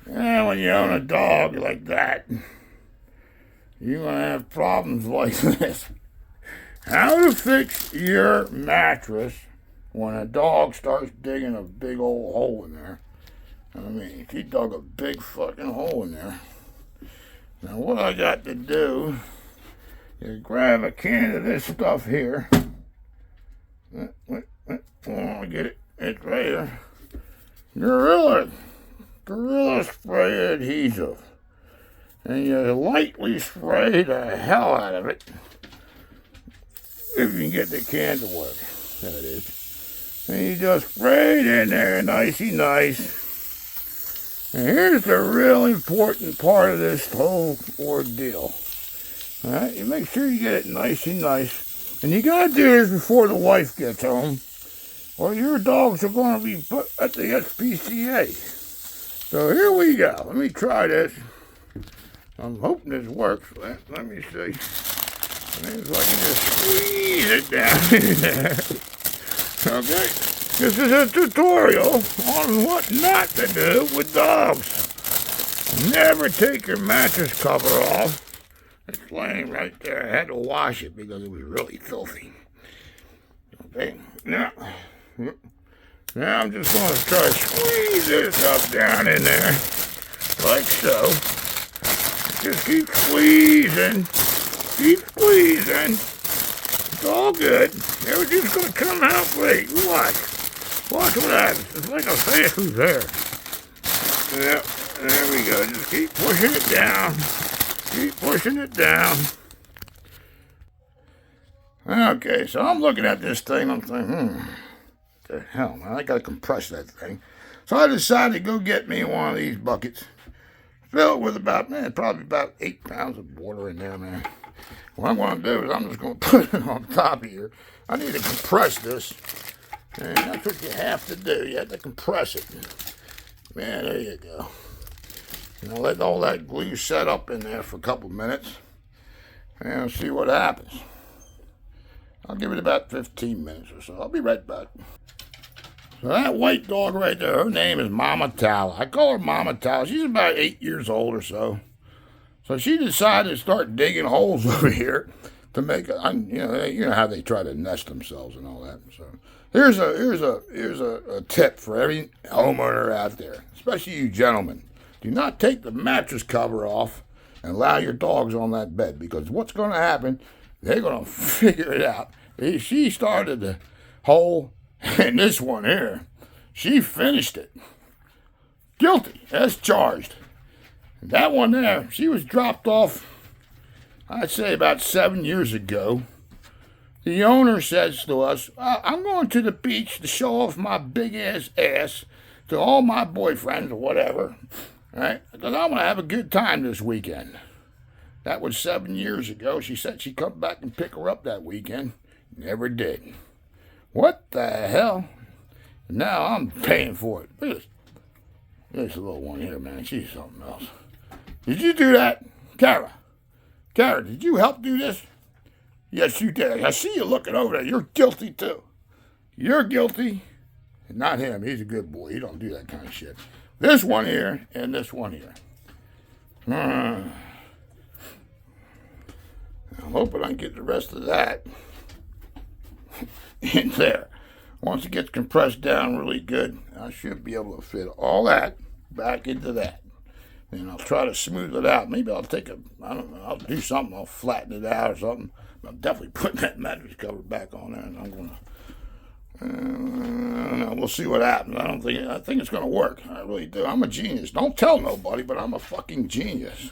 And when you own a dog like that, you're going to have problems like this. How to fix your mattress when a dog starts digging a big old hole in there. I mean, he dug a big fucking hole in there. Now what I got to do is grab a can of this stuff here. Oh, get it. It's right here. Gorilla Spray adhesive. And you lightly spray the hell out of it. If you can get the can to work. There it is. And you just spray it in there nicey nice. And here's the real important part of this whole ordeal. Alright, you make sure you get it nicey nice. And you gotta do this before the wife gets home, or your dogs are gonna be put at the SPCA. So here we go. Let me try this. I'm hoping this works. Let me see. If I can just squeeze it down in there. Okay. This is a tutorial on what not to do with dogs. Never take your mattress cover off. It's laying right there. I had to wash it because it was really filthy. Okay. Now I'm just going to try to squeeze this up down in there. Like so. Just keep squeezing. Keep squeezing. It's all good. Everything's going to come out great. Watch. Watch what happens. It's like a fish who's there. Yep. There we go. Just keep pushing it down. Keep pushing it down. Okay, so I'm looking at this thing. I'm thinking, what the hell, man? I got to compress that thing. So I decided to go get me one of these buckets. Fill it with probably about 8 pounds of water in there, man. What I'm going to do is I'm just going to put it on top here. I need to compress this. And that's what you have to do. You have to compress it. Man, there you go. And I'll let all that glue set up in there for a couple minutes. And I'll see what happens. I'll give it about 15 minutes or so. I'll be right back. So that white dog right there, her name is Mama Tala. I call her Mama Tala. She's about 8 years old or so. So she decided to start digging holes over here to make you know how they try to nest themselves and all that. So here's a tip for every homeowner out there, especially you gentlemen. Do not take the mattress cover off and allow your dogs on that bed, because what's going to happen, they're going to figure it out. She started the hole, and this one here, she finished it. Guilty as charged. And that one there, she was dropped off, I'd say about 7 years ago. The owner says to us, I'm going to the beach to show off my big-ass ass to all my boyfriends or whatever, right? Because I want to have a good time this weekend. That was 7 years ago. She said she'd come back and pick her up that weekend. Never did. What the hell? Now I'm paying for it. Look at this. This little one here, man. She's something else. Did you do that? Kara, did you help do this? Yes, you did. I see you looking over there. You're guilty, too. You're guilty. And not him. He's a good boy. He don't do that kind of shit. This one here and this one here. I'm hoping I can get the rest of that in there. Once it gets compressed down really good, I should be able to fit all that back into that. And I'll try to smooth it out. Maybe I'll I don't know, I'll do something. I'll flatten it out or something. But I'm definitely putting that mattress cover back on there, and I'm going to, we'll see what happens. I think it's going to work. I really do. I'm a genius. Don't tell nobody, but I'm a fucking genius.